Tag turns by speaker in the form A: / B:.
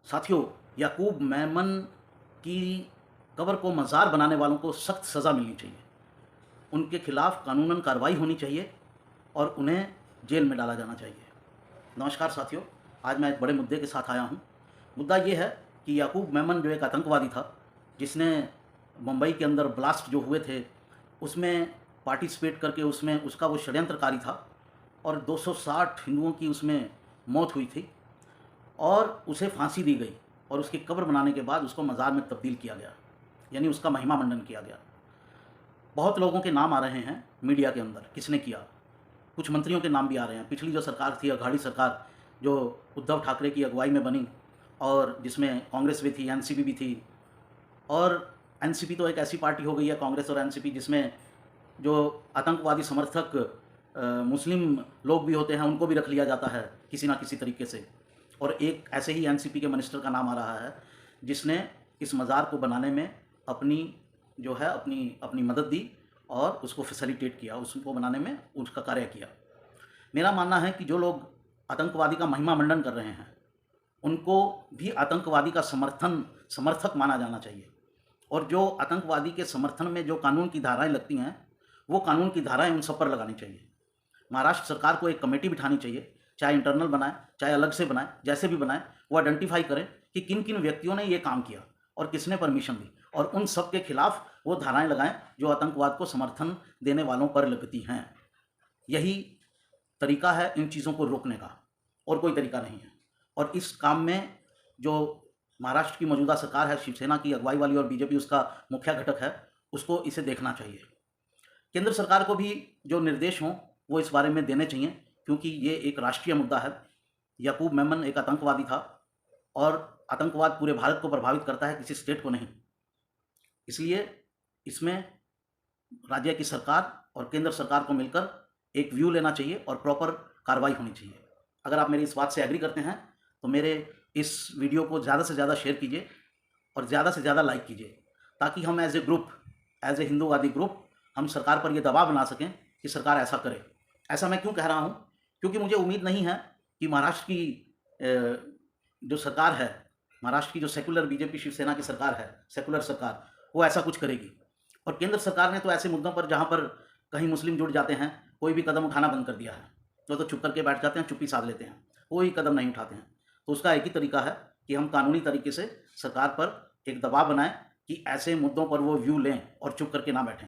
A: साथियों, याकूब मेमन की कब्र को मज़ार बनाने वालों को सख्त सज़ा मिलनी चाहिए। उनके खिलाफ़ कानूनन कार्रवाई होनी चाहिए और उन्हें जेल में डाला जाना चाहिए। नमस्कार साथियों, आज मैं एक बड़े मुद्दे के साथ आया हूँ। मुद्दा ये है कि याकूब मेमन जो एक आतंकवादी था, जिसने मुंबई के अंदर ब्लास्ट जो हुए थे, उसमें पार्टिसिपेट करके उसमें उसका वो षड्यंत्रकारी था और 260 हिंदुओं की उसमें मौत हुई थी और उसे फांसी दी गई और उसकी कब्र बनाने के बाद उसको मज़ार में तब्दील किया गया, यानी उसका महिमा मंडन किया गया। बहुत लोगों के नाम आ रहे हैं मीडिया के अंदर, किसने किया। कुछ मंत्रियों के नाम भी आ रहे हैं। पिछली जो सरकार थी, अघाड़ी सरकार, जो उद्धव ठाकरे की अगुवाई में बनी और जिसमें कांग्रेस भी थी, एनसीपी भी थी। और एनसीपी तो एक ऐसी पार्टी हो गई है, कांग्रेस और एनसीपी, जिसमें जो आतंकवादी समर्थक मुस्लिम लोग भी होते हैं, उनको भी रख लिया जाता है किसी ना किसी तरीके से। और एक ऐसे ही एनसीपी के मिनिस्टर का नाम आ रहा है, जिसने इस मज़ार को बनाने में अपनी जो है अपनी अपनी मदद दी और उसको फैसिलिटेट किया, उसको बनाने में उसका कार्य किया। मेरा मानना है कि जो लोग आतंकवादी का महिमा मंडन कर रहे हैं, उनको भी आतंकवादी का समर्थक माना जाना चाहिए। और जो आतंकवादी के समर्थन में जो कानून की धाराएं लगती हैं, वो कानून की धाराएं उन सब पर लगानी चाहिए। महाराष्ट्र सरकार को एक कमेटी बिठानी चाहिए, चाहे इंटरनल बनाए, चाहे अलग से बनाए, जैसे भी बनाए, वो आइडेंटिफाई करें कि किन किन व्यक्तियों ने ये काम किया और किसने परमिशन दी, और उन सब के खिलाफ वो धाराएं लगाएं जो आतंकवाद को समर्थन देने वालों पर लगती हैं। यही तरीका है इन चीज़ों को रोकने का, और कोई तरीका नहीं है। और इस काम में जो महाराष्ट्र की मौजूदा सरकार है, शिवसेना की अगुवाई वाली, और बीजेपी उसका मुख्य घटक है, उसको इसे देखना चाहिए। केंद्र सरकार को भी जो निर्देश हों वो इस बारे में देने चाहिए, क्योंकि ये एक राष्ट्रीय मुद्दा है। याकूब मेमन एक आतंकवादी था और आतंकवाद पूरे भारत को प्रभावित करता है, किसी स्टेट को नहीं। इसलिए इसमें राज्य की सरकार और केंद्र सरकार को मिलकर एक व्यू लेना चाहिए और प्रॉपर कार्रवाई होनी चाहिए। अगर आप मेरी इस बात से एग्री करते हैं तो मेरे इस वीडियो को ज़्यादा से ज़्यादा शेयर कीजिए और ज़्यादा से ज़्यादा लाइक कीजिए, ताकि हम as a group, as a हिंदूवादी ग्रुप, हम सरकार पर यह दबाव बना सकें कि सरकार ऐसा करे। ऐसा मैं क्यों कह रहा हूँ? क्योंकि मुझे उम्मीद नहीं है कि महाराष्ट्र की जो सरकार है, महाराष्ट्र की जो सेकुलर बीजेपी शिवसेना की सरकार है, सेकुलर सरकार, वो ऐसा कुछ करेगी। और केंद्र सरकार ने तो ऐसे मुद्दों पर जहाँ पर कहीं मुस्लिम जुड़ जाते हैं, कोई भी कदम उठाना बंद कर दिया है। तो चुप करके बैठ जाते हैं, चुप्पी साध लेते हैं, कोई कदम नहीं उठाते हैं। तो उसका एक ही तरीका है कि हम कानूनी तरीके से सरकार पर एक दबाव बनाएं कि ऐसे मुद्दों पर वो व्यू लें और चुप करके ना बैठें।